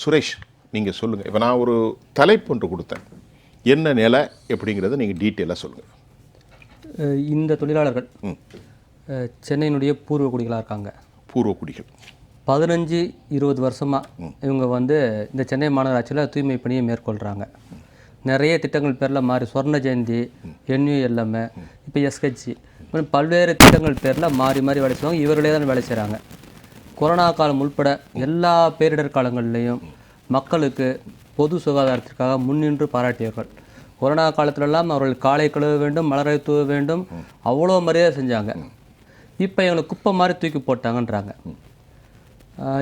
சுரேஷ், நீங்கள் சொல்லுங்கள். இப்போ நான் ஒரு தலைப்பு ஒன்று கொடுத்தேன், என்ன நிலை எப்படிங்கிறத நீங்கள் டீட்டெயிலாக சொல்லுங்கள். இந்த தொழிலாளர்கள் சென்னையினுடைய பூர்வ குடிகளாக இருக்காங்க. பூர்வ குடிகள் 15-20 வருஷமாக இவங்க வந்து இந்த சென்னை மாநகராட்சியில் தூய்மை பணியை மேற்கொள்கிறாங்க. நிறைய திட்டங்கள் பேரில் மாறி சொர்ண ஜெயந்தி, NULM, இப்போ SHG, பல்வேறு திட்டங்கள் பேரில் மாறி மாறி வேலை செய்வாங்க. இவர்களே தான் வேலை செய்கிறாங்க. கொரோனா காலம் உள்பட எல்லா பேரிடர் காலங்கள்லேயும் மக்களுக்கு பொது சுகாதாரத்திற்காக முன்னின்று பாராட்டியவர்கள். கொரோனா காலத்திலெல்லாம் அவர்கள் காலை கழுவ வேண்டும், மலரை தூவ வேண்டும், அவ்வளோ மரியாதை செஞ்சாங்க. இப்போ எங்களை குப்பை மாதிரி தூக்கி போட்டாங்கன்றாங்க.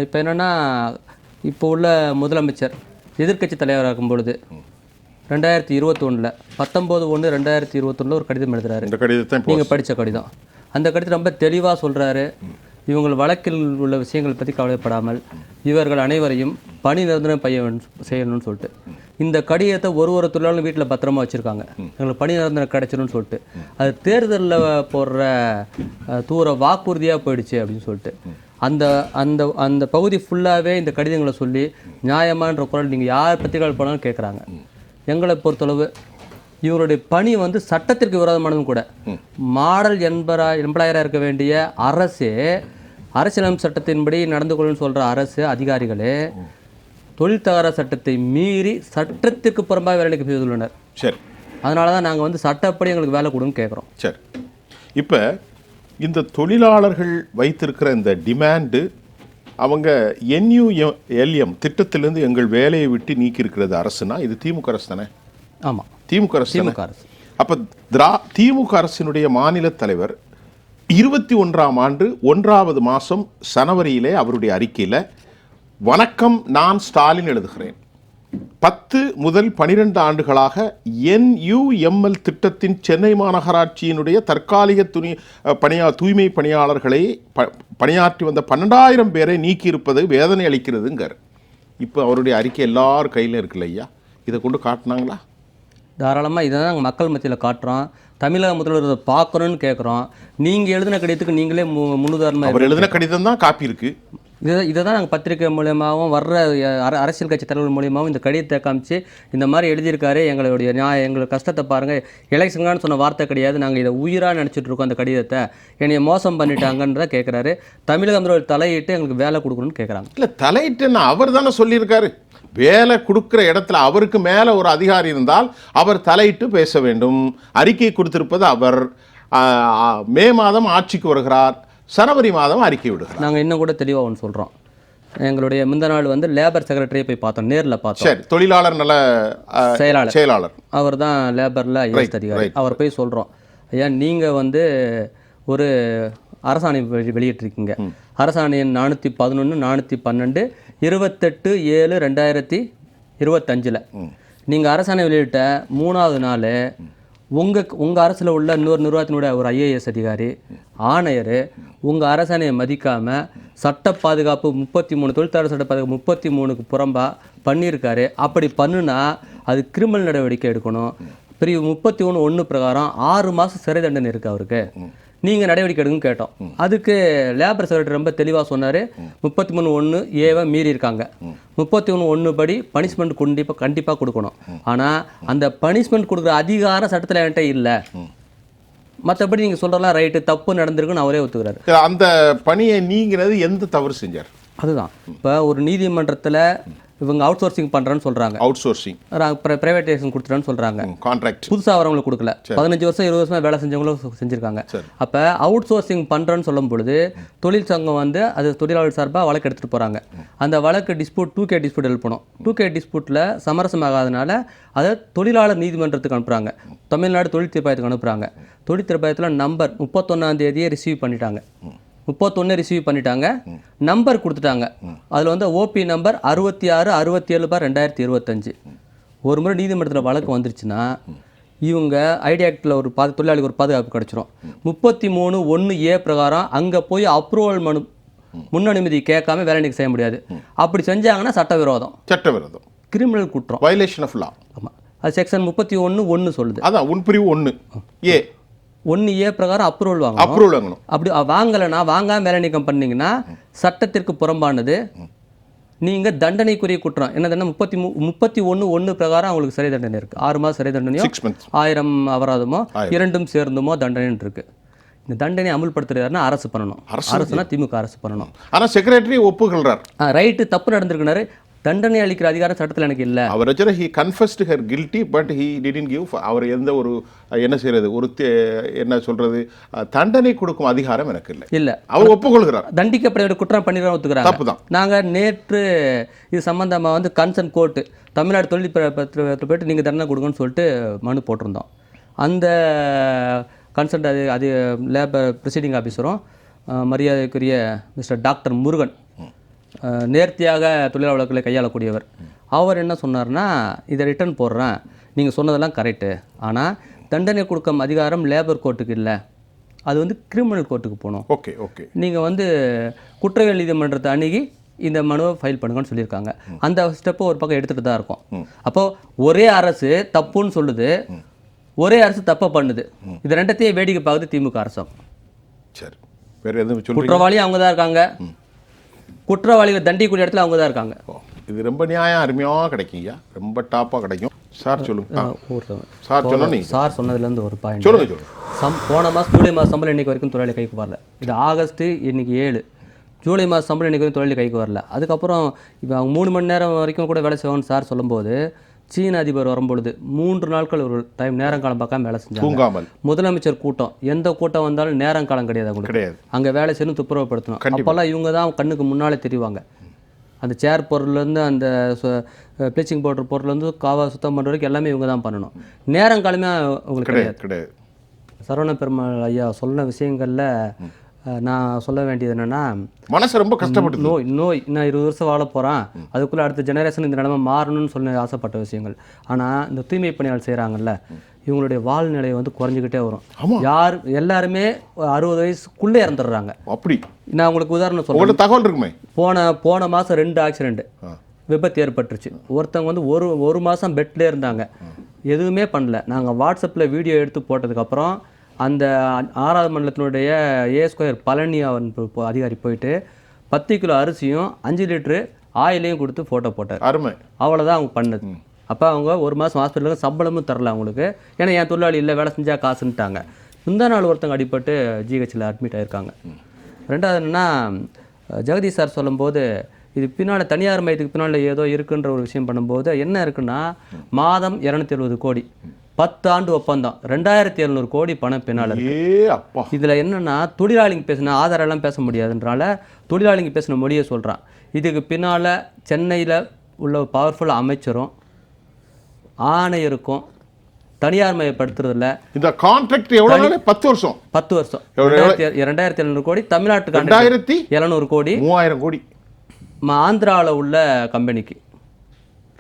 இப்போ என்னென்னா, இப்போ உள்ள முதலமைச்சர் எதிர்க்கட்சி தலைவராக இருக்கும் பொழுது 2021 19/1/2021 ஒரு கடிதம் எழுதுறாரு. இந்த கடிதத்தை நீங்கள் படித்த கடிதம். அந்த கடிதம் ரொம்ப தெளிவாக சொல்கிறாரு, இவங்கள் வழக்கில் உள்ள விஷயங்கள் பற்றி கவலைப்படாமல் இவர்கள் அனைவரையும் பணி நிரந்தரம் செய்யணும்னு சொல்லிட்டு இந்த கடிதத்தை ஒரு தொழிலாளரும் வீட்டில் பத்திரமா வச்சுருக்காங்க. எங்களுக்கு பணி நிரந்தரம் கிடைச்சிடும்னு சொல்லிட்டு அது தேர்தலில் போடுற தூர வாக்குறுதியாக போயிடுச்சு அப்படின்னு சொல்லிட்டு அந்த அந்த அந்த பகுதி ஃபுல்லாகவே இந்த கடிதங்களை சொல்லி நியாயமான்ற குரல் நீங்கள் யார் பத்திரிகைகள் போனாலும் கேட்குறாங்க. எங்களை பொறுத்தளவு இவருடைய பணி வந்து சட்டத்திற்கு விரோதமானதும் கூட. மாடல் எம்ப்ளாயராக இருக்க வேண்டிய அரசு, அரசியலமைப்பு சட்டத்தின்படி நடந்து கொள்ளுன்னு சொல்கிற அரசு அதிகாரிகளே தொழில் தகராறு சட்டத்தை மீறி சட்டத்திற்கு புறம்பாக வேலை செய்துள்ளனர். சரி, அதனால தான் நாங்கள் வந்து சட்டப்படி எங்களுக்கு வேலை கொடுன்னு கேட்குறோம். சரி, இப்போ இந்த தொழிலாளர்கள் வைத்திருக்கிற இந்த டிமாண்டு, அவங்க NULM திட்டத்திலேருந்து எங்கள் வேலையை விட்டு நீக்கி இருக்கிறது அரசுனா இது திமுக அரசு தானே? ஆமாம், திமுக அரசு. அப்போ திமுக அரசினுடைய மாநில தலைவர் 21ஆம் ஆண்டு 1வது மாதம் ஜனவரியிலே அவருடைய அறிக்கையில், வணக்கம், நான் ஸ்டாலின் எழுதுகிறேன். 10 முதல் 12 ஆண்டுகளாக NUML திட்டத்தின் சென்னை மாநகராட்சியினுடைய தற்காலிக தூய்மை பணியாளர்களை பணியாற்றி வந்த 12,000 பேரை நீக்கியிருப்பது வேதனை அளிக்கிறதுங்கார். இப்போ அவருடைய அறிக்கை எல்லார் கையிலும் இருக்குல்ல ஐயா, இதை கொண்டு காட்டினாங்களா? தாராளமாக இதை தான் நாங்கள் மக்கள் மத்தியில் காட்டுறோம். தமிழக முதல்வர் பார்க்கணும்னு கேட்குறோம். நீங்கள் எழுதின கடிதத்துக்கு நீங்களே முன்னுதாரணமாக, அவர் எழுதின கடிதம் தான் காப்பி இருக்குது. இதை தான் நாங்கள் பத்திரிகை மூலியமாகவும் வர்ற அரசியல் கட்சி தலைவர் மூலியமாகவும் இந்த கடிதத்தை காமிச்சு இந்த மாதிரி எழுதியிருக்காரு, எங்களுடைய எங்களுக்கு கஷ்டத்தை பாருங்கள், எலெக்ஷன்கான்னு சொன்ன வார்த்தை கிடையாது, நாங்கள் இதை உயிராக நினச்சிட்டு இருக்கோம், அந்த கடிதத்தை என்னைய மோசம் பண்ணிட்டாங்கன்றதை கேட்குறாரு. தமிழக முதல்வர் தலையிட்டு எங்களுக்கு வேலை கொடுக்கணும்னு கேட்குறாங்க. இல்லை, தலையிட்டுன்னு அவர் தானே சொல்லியிருக்காரு. வேலை கொடுக்குற இடத்துல அவருக்கு மேலே ஒரு அதிகாரி இருந்தால் அவர் தலையிட்டு பேச வேண்டும். அறிக்கை கொடுத்திருப்பது அவர். மே மாதம் ஆட்சிக்கு வருகிறார், ஜனவரி மாதம் அறிக்கை விடுகிறார். நாங்கள் இன்னும் கூட தெளிவாக ஒன்று சொல்கிறோம். எங்களுடைய முந்த நாள் வந்து லேபர் செக்ரட்டரியை போய் பார்த்தோம், நேரில் பார்த்தோம். சரி, தொழிலாளர் நல செயலாளர் அவர் தான் லேபரில் அதிகாரி. அவர் போய் சொல்கிறோம், ஐயா நீங்கள் வந்து ஒரு அரசாணை வெளியிட்டிருக்கீங்க. அரசாணை எண் 411 412 28/7/2025. நீங்கள் அரசாணை வெளியிட்ட 3வது நாள் உங்கள் அரசில் உள்ள இன்னொரு நிர்வாகத்தினுடைய ஒரு IAS அதிகாரி, ஆணையர் உங்கள் அரசாணையை மதிக்காமல் சட்ட பாதுகாப்பு 33 தொழிற்சாலை சட்ட பாதுகாப்பு 33க்கு புறம்பா பண்ணியிருக்காரு. அப்படி பண்ணுனா அது கிரிமினல் நடவடிக்கை எடுக்கணும். பிரிவு 31(1) பிரகாரம் 6 மாதம் சிறை தண்டனை இருக்குது அவருக்கு. நீங்கள் நடவடிக்கை எடுக்குன்னு கேட்டோம். அதுக்கு லேபர் செக்ரட்டரி ரொம்ப தெளிவாக சொன்னார், 33(1)A மீறி இருக்காங்க. 33(1) படி பனிஷ்மெண்ட் கண்டிப்பாக கொடுக்கணும். ஆனால் அந்த பனிஷ்மெண்ட் கொடுக்குற அதிகாரம் சட்டத்தில் என்கிட்ட இல்லை. மற்றபடி நீங்கள் சொல்கிறலாம் ரைட்டு, தப்பு நடந்திருக்குன்னு அவரே ஒத்துக்கிறாரு. அந்த பணியை நீங்கிறது எந்த தவறு செஞ்சார்? அதுதான் இப்போ ஒரு நீதிமன்றத்தில் இவங்க அவுட் சோர்சிங் பண்ணுறேன்னு சொல்கிறாங்க. அவுட் சோர்சிங் ப்ரைவேட்டைசேஷன் கொடுத்துறேன்னு சொல்கிறாங்க. கான்ட்ராக்ட் புதுசாக வரவங்களுக்கு கொடுக்கல. 15 வருஷம் 20 வருஷமாக வேலை செஞ்சவங்களும் செஞ்சுருக்காங்க. அப்போ அவுட் சோர்சிங் பண்ணுறேன்னு சொல்லும் பொழுது தொழிற்சங்கம் வந்து அது தொழிலாளர் சார்பாக வழக்கு எடுத்துகிட்டு போகிறாங்க. அந்த வழக்கு டிஸ்பியூட் 2K டிஸ்பியூட் எழுப்பணும். 2K டிஸ்பியூட்டில் சமரசமாகாதனால அதை தொழிலாளர் நீதிமன்றத்துக்கு அனுப்புகிறாங்க. தமிழ்நாடு தொழில் தீர்ப்பாயத்துக்கு அனுப்புகிறாங்க. தொழில் தீர்ப்பாயத்தில் நம்பர் 31ஆம் தேதியே ரிசீவ் பண்ணிட்டாங்க. 31 ரிசீவ் பண்ணிட்டாங்க, நம்பர் கொடுத்துட்டாங்க. அதில் வந்து OP நம்பர் 6667/2025. ஒரு முறை நீதிமன்றத்தில் வழக்கு வந்துருச்சுன்னா இவங்க ஐடி ஆக்டில் ஒரு தொழிலாளிக்கு ஒரு பாதுகாப்பு கிடச்சிரும். 33(1)A பிரகாரம் அங்கே போய் அப்ரூவல் மனு முன் அனுமதி கேட்காம வேலை நீக்கம் செய்ய முடியாது. அப்படி செஞ்சாங்கன்னா சட்டவிரோதம், கிரிமினல் குற்றம், வயலேஷன் ஆஃப் லா. ஆமாம், அது செக்ஷன் 31(1) சொல்லுது. அதான் உன்பிரிவு 1A 1A பிரகாரம் அப்ரூவல் வாங்கணும். அப்படி வாங்கலைன்னா, வாங்காமல் வேலை நீக்கம் பண்ணிங்கன்னா சட்டத்திற்கு புறம்பானது, நீங்கள் தண்டனைக்குரிய குற்றம் என்ன தண்டனை 31(1) பிரகாரம் அவங்களுக்கு சிறை தண்டனை இருக்குது. 6 மாதம் சிறை தண்டனையோ 6 months 1000 அபராதமோ இரண்டும் சேர்ந்துமோ தண்டனைன்னு இருக்குது. இந்த தண்டனை அமுல்படுத்துறாருன்னா அரசு பண்ணணும். அரசுனா திமுக அரசு பண்ணணும். ஆனா செக்ரட்டரி ஒப்புக்கொள்றார். ரைட்டு, தப்பு நடந்திருக்குனாரு. தண்டனை அளிக்கிற அதிகாரம் சட்டத்தில் எனக்கு இல்லை. அவர் வச்சு he confessed her guilty but he didn't give. அவர் எந்த ஒரு என்ன செய்யறது ஒரு என்ன சொல்றது தண்டனை கொடுக்கும் அதிகாரம் எனக்கு இல்லை. அவர் ஒப்புக்கொள்கிறார். தண்டிக்கப்பட வேண்டிய குற்றம் பண்ணிடுறோம், ஒத்துக்கிறாங்க. தப்புதான். நாங்கள் நேற்று இது சம்பந்தமாக வந்து கன்சர்ன் கோர்ட்டு தமிழ்நாடு தொழில்நுட்பத்தில் போயிட்டு நீங்கள் தண்டனை கொடுங்கன்னு சொல்லிட்டு மனு போட்டிருந்தோம். அந்த கன்சல்ட் அது லேபர் ப்ரிசைடிங் ஆஃபீஸரும் மரியாதைக்குரிய மிஸ்டர் டாக்டர் முருகன் நேர்த்தியாக தொழிலாளர் வழக்குகளை கையாளக்கூடியவர். அவர் என்ன சொன்னார்னா, இதை ரிட்டர்ன் போடுறேன், நீங்கள் சொன்னதெல்லாம் கரெக்டு, ஆனால் தண்டனை கொடுக்கும் அதிகாரம் லேபர் கோர்ட்டுக்கு இல்லை, அது வந்து கிரிமினல் கோர்ட்டுக்கு போகணும். ஓகே ஓகே, நீங்கள் வந்து குற்றவியல் நீதிமன்றத்தை அணுகி இந்த மனுவை ஃபைல் பண்ணுங்கன்னு சொல்லியிருக்காங்க. அந்த ஸ்டெப்பை ஒரு பக்கம் எடுத்துகிட்டு தான் இருக்கோம். அப்போது ஒரே அரசு தப்புன்னு சொல்லுது, ஒரே அரசு தப்பை பண்ணுது. இது ரெண்டத்தையும் வேடிக்கை பார்க்குது திமுக அரசு. சரி, வேறு எதுவும் குற்றவாளியும் அவங்க தான் இருக்காங்க, குற்றவாளிகள் தண்டிக்கூடிய இடத்துல அவங்க தான் இருக்காங்க. இது ரொம்ப நியாயம் அருமையாக கிடைக்குங்க, ரொம்ப டாப்பாக கிடைக்கும். சார் சொல்லுங்க. சார் சொன்னீங்க. சார் சொன்னதுலேருந்து ஒரு பாயிண்ட் சொல்லுங்க. போன மாதம் ஜூலை மாதம் சம்பளம் இன்னைக்கு வரைக்கும் தொழிலாளி கைக்கு வரல. இது ஆகஸ்ட்டு, இன்னைக்கு 7 ஜூலை மாதம் சம்பளம் இன்னைக்கு வரைக்கும் தொழிலாளி கைக்கு வரல. அதுக்கப்புறம் இப்போ அவங்க 3 மணி நேரம் வரைக்கும் கூட வேலை செய்வாங்கன்னு சார் சொல்லும்போது, சீன அதிபர் வரும்பொழுது 3 நாட்கள் ஒரு டைம் நேரம் காலம் பார்க்காம வேலை செஞ்சாங்க. முதலமைச்சர் கூட்டம், எந்த கூட்டம் வந்தாலும் நேரம் காலம் கிடையாது அவங்களுக்கு. அங்கே வேலை செய்யணும், துப்புரவுப்படுத்தணும். அப்போல்லாம் இவங்க தான் கண்ணுக்கு முன்னாலே தெரிவாங்க. அந்த சேர் பொருள்லேருந்து அந்த ப்ளீச்சிங் பவுடர் பொருள்லேருந்து காவா சுத்தம் பண்ணுற வரைக்கும் எல்லாமே இவங்க தான் பண்ணணும். நேரம் காலமே அவங்களுக்கு கிடையாது. சரவண பெருமாள் ஐயா சொன்ன விஷயங்களில் நான் சொல்ல வேண்டியது என்னென்னா, மனசு ரொம்ப கஷ்டப்பட்டு நோய் நான் 20 வருஷம் வாழ போகிறேன், அதுக்குள்ளே அடுத்த ஜெனரேஷன் இந்த நிலைமை மாறணும்னு சொல்லி ஆசைப்பட்ட விஷயங்கள். ஆனால் இந்த தூய்மை பணியாளர் செய்கிறாங்கல்ல, இவங்களுடைய வாழ்நிலை வந்து குறைஞ்சிக்கிட்டே வரும். எல்லாருமே 60 வயசுக்குள்ளே இறந்துடுறாங்க. அப்படி நான் உங்களுக்கு உதாரணம் சொல்கிறேன். தகவல் இருக்குமே. போன மாதம் 2 ஆக்சிடென்ட் விபத்து ஏற்பட்டுருச்சு. ஒருத்தவங்க வந்து ஒரு மாதம் பெட்லேயே இருந்தாங்க, எதுவுமே பண்ணல. நாங்கள் வாட்ஸ்அப்பில் வீடியோ எடுத்து போட்டதுக்கப்புறம் அந்த 6வது மண்டலத்தினுடைய A² பழனி அதிகாரி போயிட்டு 10 கிலோ அரிசியும் 5 லிட்டரு ஆயிலையும் கொடுத்து ஃபோட்டோ போட்டார். அருமை. அவ்வளோதான் அவங்க பண்ணது. அப்போ அவங்க 1 மாதம் ஹாஸ்பிட்டலுக்கு சம்பளமும் தரல அவங்களுக்கு. ஏன்னா என் தொழிலாளி இல்லை, வேலை செஞ்சால் காசுன்ட்டாங்க. முந்தா நாள் ஒருத்தங்க அடிபட்டு GHல அட்மிட் ஆகியிருக்காங்க. ரெண்டாவது என்னென்னா, ஜெகதீஷ் சார் சொல்லும்போது இது பின்னால் தனியார் மையத்துக்கு பின்னால் ஏதோ இருக்குன்ற ஒரு விஷயம் பண்ணும்போது என்ன இருக்குன்னா, மாதம் 270 கோடி, 10 ஆண்டு ஒப்பந்தம், 2700 கோடி பணம் பின்னால் இருக்கு. இதில் என்னென்னா, தொழிலாளிங்க பேசின ஆதாரம் எல்லாம் பேச முடியாதுன்றால தொழிலாளிங்க பேசின மொழியை சொல்கிறான். இதுக்கு பின்னால் சென்னையில் உள்ள பவர்ஃபுல் அமைச்சரும் ஆணையருக்கும் தனியார் மையப்படுத்துறதுல இந்த கான்ட்ராக்ட் எவ்வளவு? 10 வருஷம் 2700 கோடி. தமிழ்நாட்டுக்கு 2700 கோடி, 3000 கோடி ஆந்திராவில் உள்ள கம்பெனிக்கு,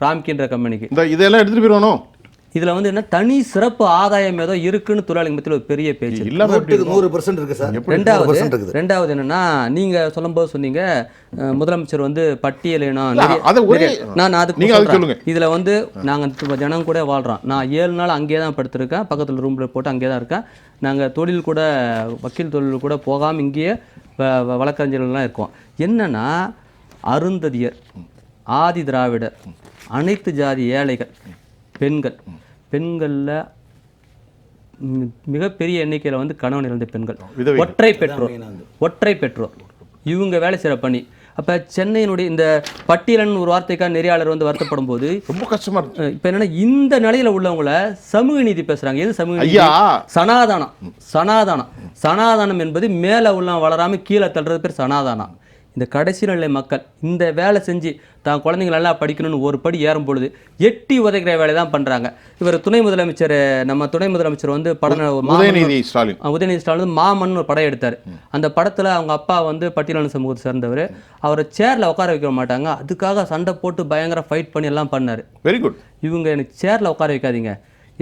ராம்கின்ற கம்பெனிக்கு. இதெல்லாம் எடுத்துகிட்டு போயிடணும். இதில் வந்து என்ன தனி சிறப்பு ஆதாயம் ஏதோ இருக்குன்னு தொழிலாளிங்க மத்தியில் ஒரு பெரிய பேச்சு. 100% இருக்கு சார். ரெண்டாவது என்னன்னா, நீங்கள் சொல்லும்போது சொன்னீங்க முதலமைச்சர் வந்து பட்டியலினம். நான் அதுக்கு இதில் வந்து நாங்கள் ஜனம் கூட வாழ்கிறோம். நான் 7 நாள் அங்கேயே தான் படுத்திருக்கேன், பக்கத்தில் ரூமில் போட்டு அங்கேயே தான் இருக்கேன். நாங்கள் தொழில் கூட, வக்கீல் தொழில் கூட போகாமல் இங்கேயே வழக்கறிஞர்கள்லாம் இருக்கோம். என்னன்னா, அருந்ததியர், ஆதி திராவிடர், அனைத்து ஜாதி ஏழைகள், பெண்களில் மிகப்பெரிய எண்ணிக்கையில் வந்து கணவன் இழந்த பெண்கள், ஒற்றை பெற்றோர் இவங்க வேலை செய்கிற பணி. அப்போ சென்னையினுடைய இந்த பட்டியலன் ஒரு வார்த்தைக்காக நெறியாளர் வந்து வருத்தப்படும் போது ரொம்ப கஷ்டமாக இருக்கு. இப்போ என்னென்னா, இந்த நிலையில் உள்ளவங்கள சமூக நீதி பேசுகிறாங்க. எது சமூக நீதி? சனாதானம் என்பது மேலே உள்ள வளராமல் கீழே தள்ளுறது பேர் சனாதானம். இந்த கடைசி நிலை மக்கள் இந்த வேலை செஞ்சு தான் குழந்தைங்க நல்லா படிக்கணும்னு ஒரு படி ஏறும் பொழுது எட்டி உதைக்கிற வேலை தான் பண்ணுறாங்க. இவர் துணை முதலமைச்சர், நம்ம துணை முதலமைச்சர் வந்து உதயநிதி ஸ்டாலின் மாமன் ஒரு படம் எடுத்தார். அந்த படத்தில் அவங்க அப்பா வந்து பட்டியலான சமூகத்தை சேர்ந்தவர். அவரை சேரில் உட்கார வைக்க மாட்டாங்க, அதுக்காக சண்டை போட்டு பயங்கர ஃபைட் பண்ணி எல்லாம் பண்ணார். Very good. இவங்க எனக்கு சேரில் உட்கார வைக்காதீங்க,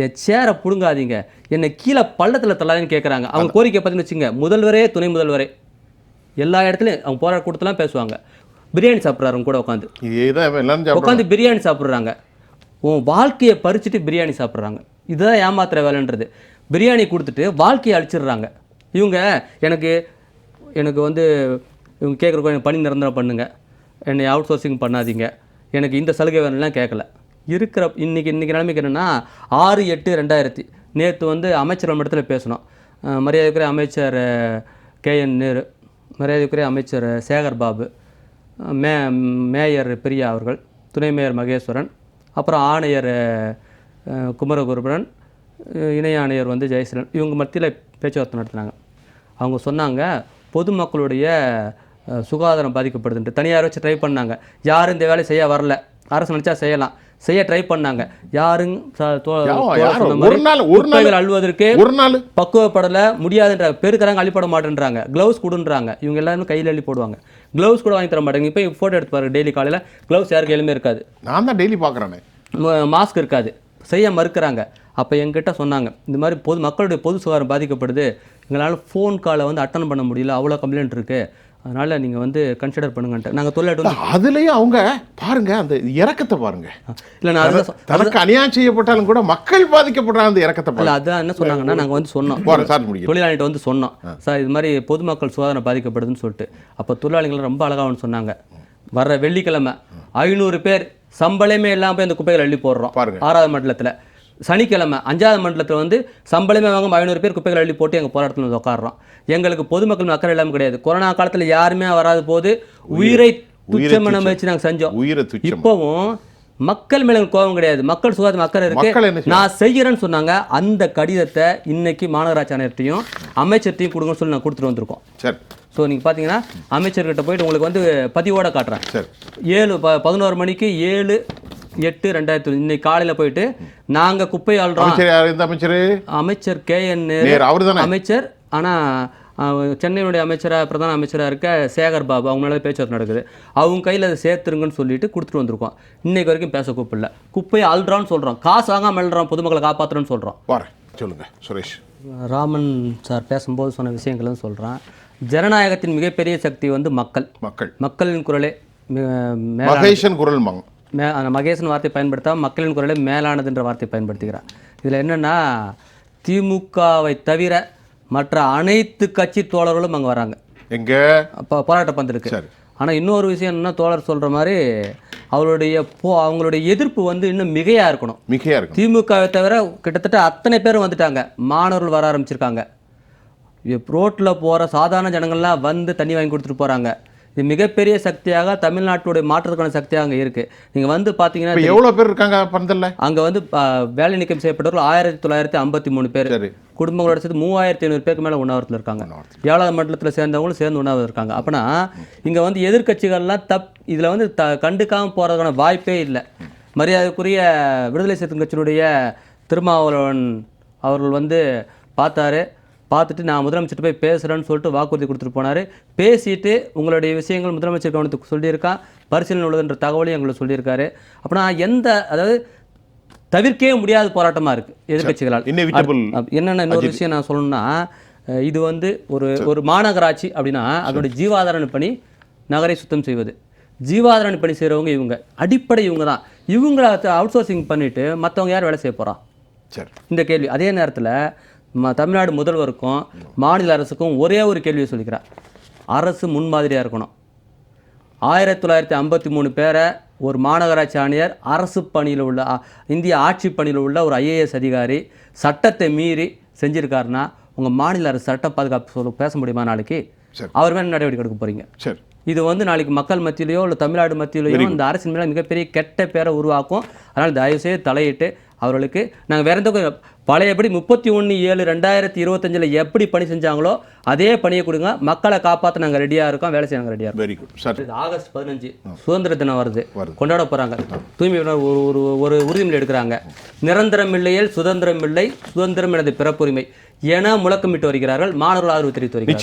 என் சேரை பிடுங்காதீங்க, என்னை கீழே பள்ளத்தில் தள்ளாதீங்கன்னு கேட்குறாங்க. அவங்க கோரிக்கை பார்த்தீங்கன்னு வச்சுங்க, முதல்வரே துணை முதல்வரே எல்லா இடத்துலையும் அவங்க போகிற கூட்டத்தெல்லாம் பேசுவாங்க. பிரியாணி சாப்பிட்றாங்க கூட உட்காந்து பிரியாணி சாப்பிட்றாங்க. உன் வாழ்க்கையை பறிச்சுட்டு பிரியாணி சாப்பிட்றாங்க. இதுதான் ஏமாத்துற வேலைன்றது. பிரியாணி கொடுத்துட்டு வாழ்க்கையை அழிச்சிடுறாங்க. இவங்க எனக்கு வந்து இவங்க கேட்குற பணி நிரந்தரம் பண்ணுங்க, என்னை அவுட் சோர்சிங் பண்ணாதீங்க, எனக்கு இந்த சலுகை வேணும்லாம் கேட்கல. இருக்கிற இன்றைக்கி நிலைமைக்கு என்னென்னா 6/8/2000 நேற்று வந்து அமைச்சர் மட்டத்தில் பேசணும். மரியாதைக்குரிய அமைச்சர் KN நேரு, மரியாதைக்குரிய அமைச்சர் சேகர் பாபு, மேயர் பிரியா அவர்கள், துணை மேயர் மகேஸ்வரன், அப்புறம் ஆணையர் குமரகுருபரன், இணை ஆணையர் வந்து ஜெயசீலன், இவங்க மத்தியில் பேச்சுவார்த்தை நடத்தினாங்க. அவங்க சொன்னாங்க பொதுமக்களுடைய சுகாதாரம் பாதிக்கப்படுதுன்ட்டு. தனியார் வச்சு ட்ரை பண்ணாங்க, யாரும் இந்த வேலை செய்ய வரல. அரசு நினச்சா செய்யலாம், செய்ய ட்ரை பண்ணாங்க. யாரும் அழுவதற்கு பக்குவப்படலை, முடியாதுன்ற பெருக்கிறாங்க, அள்ளிப்பட மாட்டேன்றாங்க. க்ளவுஸ் கொடுன்றாங்க, இவங்க எல்லாரும் கையில் அள்ளி போடுவாங்க. க்ளவுஸ் கூட வாங்கி தர மாட்டாங்க. இப்போ ஃபோட்டோ எடுத்து பாருங்க, டெய்லி காலையில் க்ளவுஸ் யாருக்கு எலுமே இருக்காது. நான் தான் டெய்லி பார்க்குறேன். மாஸ்க் இருக்காது, செய்ய மறுக்கிறாங்க. அப்போ எங்கிட்ட சொன்னாங்க, இந்த மாதிரி மக்களுடைய பொது சுகாதாரம் பாதிக்கப்படுது, எங்களால் ஃபோன் காலை வந்து அட்டன் பண்ண முடியல, அவ்வளோ கம்ப்ளைண்ட் இருக்குது, அதனால் நீங்கள் வந்து கன்சிடர் பண்ணுங்கன்ட்டு நாங்கள் தொழிலாட்டு வந்து அதுலேயும் அவங்க பாருங்க, அந்த இறக்கத்தை பாருங்க. இல்லை, நான் தனக்கு அநியாயம் செய்யப்பட்டாலும் கூட மக்கள் பாதிக்கப்படுற அந்த இறக்கத்தை இல்லை. அதான் என்ன சொன்னாங்கன்னா, நாங்கள் வந்து சொன்னோம், தொழிலாளிகிட்ட வந்து சொன்னோம், சார் இது மாதிரி பொதுமக்கள் சுகாதாரம் பாதிக்கப்படுதுன்னு சொல்லிட்டு. அப்போ தொழிலாளிகள் ரொம்ப அழகாகனு சொன்னாங்க, வர்ற வெள்ளிக்கிழமை 500 பேர் சம்பளமே இல்லாமல் போய் அந்த குப்பைகள் அள்ளி போடுறோம் 6வது மண்டலத்தில். சனிக்கிழமை 5வது மண்டலத்தில் வந்து சம்பளமே வாங்க 500 பேர் குப்பைகள் அள்ளி போட்டு எங்கள் போராட்டத்தில் வந்து உட்காடுறோம். எங்களுக்கு பொதுமக்கள் அக்கறை இல்லாமல் கிடையாது. கொரோனா காலத்தில் யாருமே வராது போது உயிரை துச்சமான வச்சு நாங்கள் செஞ்சோம். இப்போவும் மக்கள் மேலே கோபம் கிடையாது, மக்கள் சுகாதாரம் அக்கறை இருக்கு, நான் செய்கிறேன்னு சொன்னாங்க. அந்த கடிதத்தை இன்னைக்கு மாநகராட்சி ஆணையர்கிட்டையும் அமைச்சர்கிட்டையும் கொடுங்கன்னு சொல்லி நான் கொடுத்துட்டு வந்திருக்கோம். சரி. ஸோ நீங்கள் பார்த்தீங்கன்னா அமைச்சர்கிட்ட போயிட்டு உங்களுக்கு வந்து பதிவோட காட்டுறேன். 11 மணிக்கு 7/8/2000 இன்னைக்கு காலையில் போயிட்டு நாங்கள் குப்பை ஆள்றோம். அமைச்சர் KN நேரு அமைச்சர். ஆனால் சென்னையினுடைய அமைச்சராக பிரதான அமைச்சராக இருக்க சேகர் பாபு அவங்க மேலே பேச்சுவார்த்தை நடக்குது. அவங்க கையில் அதை சேர்த்துருங்கன்னு சொல்லிட்டு கொடுத்துட்டு வந்திருக்கோம். இன்னைக்கு வரைக்கும் பேச கூப்பிடல. குப்பையை அள்ளுறான்னு சொல்கிறோம், காசு வாங்காமல் அள்ளுறோம், பொதுமக்களை காப்பாற்றுறோன்னு சொல்கிறோம். சொல்லுங்கள் சுரேஷ். ராமன் சார் பேசும்போது சொன்ன விஷயங்கள்னு சொல்கிறேன். ஜனநாயகத்தின் மிகப்பெரிய சக்தி வந்து மக்களின் குரலே மகேசன் குரல். மகேசன் வார்த்தை பயன்படுத்தாமல் மக்களின் குரலே மேலானதுன்ற வார்த்தை பயன்படுத்துகிறார். இதில் என்னென்னா, திமுகவை தவிர மற்ற அனைத்து கட்சி தோழர்களும் அங்கே வராங்க. எங்கே அப்போ போராட்ட பந்திருக்கு. ஆனால் இன்னொரு விஷயம் என்னென்னா, தோழர் சொல்கிற மாதிரி அவங்களுடைய எதிர்ப்பு வந்து இன்னும் மிகையாக இருக்கணும். திமுகவை தவிர கிட்டத்தட்ட அத்தனை பேரும் வந்துட்டாங்க. மாணவர்கள் வர ஆரம்பிச்சிருக்காங்க. ரோட்டில் போகிற சாதாரண ஜனங்கள்லாம் வந்து தண்ணி வாங்கி கொடுத்துட்டு போகிறாங்க. இது மிகப்பெரிய சக்தியாக தமிழ்நாட்டுடைய மாற்றத்துக்கான சக்தியாக அங்கே இருக்குது. நீங்கள் வந்து பார்த்தீங்கன்னா எவ்வளோ பேர் இருக்காங்க பந்தல்ல? அங்கே வந்து வேலை நீக்கம் செய்யப்பட்டவர்கள் 1953 பேர், குடும்பங்களோட சேர்த்து 3500 பேருக்கு மேலே உண்ணாவிரத்தில் இருக்காங்க. 7வது மண்டலத்தில் சேர்ந்தவங்களும் சேர்ந்து உண்ணாவிரத்தில் இருக்காங்க. அப்படின்னா இங்கே வந்து எதிர்கட்சிகள்லாம் இதில் வந்து கண்டுக்காமல் போகிறதுக்கான வாய்ப்பே இல்லை. மரியாதைக்குரிய விடுதலை சிறுத்தைகள் கட்சியினுடைய திருமாவளவன் அவர்கள் வந்து பார்த்துட்டு நான் முதலமைச்சர்கிட்ட போய் பேசுகிறேன்னு சொல்லிட்டு வாக்குறுதி கொடுத்துட்டு போனார். பேசிட்டு உங்களுடைய விஷயங்கள் முதலமைச்சர் கவனத்துக்கு சொல்லியிருக்கான், பரிசீலனை உள்ளதுன்ற தகவலையும் எங்களுக்கு சொல்லியிருக்காரு. அப்படின்னா அதாவது தவிர்க்கவே முடியாத போராட்டமாக இருக்குது எதிர்கட்சிகளால். என்னென்ன இன்னொரு விஷயம் நான் சொல்லணும்னா, இது வந்து ஒரு மாநகராட்சி அப்படின்னா அதனுடைய ஜீவாதார பணி நகரை சுத்தம் செய்வது. ஜீவாதார பணி செய்கிறவங்க இவங்க, அடிப்படை இவங்க தான். இவங்களை அவுட் சோர்சிங் பண்ணிவிட்டு மற்றவங்க யார் வேலை செய்ய போகிறா? இந்த கேள்வி. அதே நேரத்தில் தமிழ்நாடு முதல்வருக்கும் மாநில அரசுக்கும் ஒரே ஒரு கேள்வியை சொல்லிக்கிறார், அரசு முன்மாதிரியாக இருக்கணும். 1953 பேரை ஒரு மாநகராட்சி ஆணையர், அரசு பணியில் உள்ள இந்திய ஆட்சி பணியில் உள்ள ஒரு IAS அதிகாரி சட்டத்தை மீறி செஞ்சுருக்காருன்னா உங்கள் மாநில அரசு சட்ட பாதுகாப்பு பேச முடியுமா? நாளைக்கு அவர் மேலே நடவடிக்கை எடுக்க போகிறீங்க. இது வந்து நாளைக்கு மக்கள் மத்தியிலையோ இல்லை தமிழ்நாடு மத்தியிலையோ இந்த அரசின் மேலே மிகப்பெரிய கெட்ட பேரை உருவாக்கும். அதனால் தயவுசெய்து தலையிட்டு அவர்களுக்கு நாங்கள் வேற எந்த பழையபடி 31/7/2025 எப்படி பணி செஞ்சாங்களோ அதே பணியை கொடுங்க. மக்களை காப்பாற்ற நாங்கள் ரெடியாக இருக்கோம், வேலை செய்ய நாங்கள் ரெடியாக இருக்கோம். Very good. இது ஆகஸ்ட் 15 சுதந்திர தினம் வருது, கொண்டாட போகிறாங்க. தூய்மை ஒரு உறுதிமொழி எடுக்கிறாங்க. நிரந்தரம் இல்லையேல் சுதந்திரம் இல்லை, சுதந்திரம் எனது பிறப்புரிமை என முழக்கமிட்டு வருகிறார்கள். மாணவர்கள் ஆதரவு தெரிவித்து வருகிறார்கள்.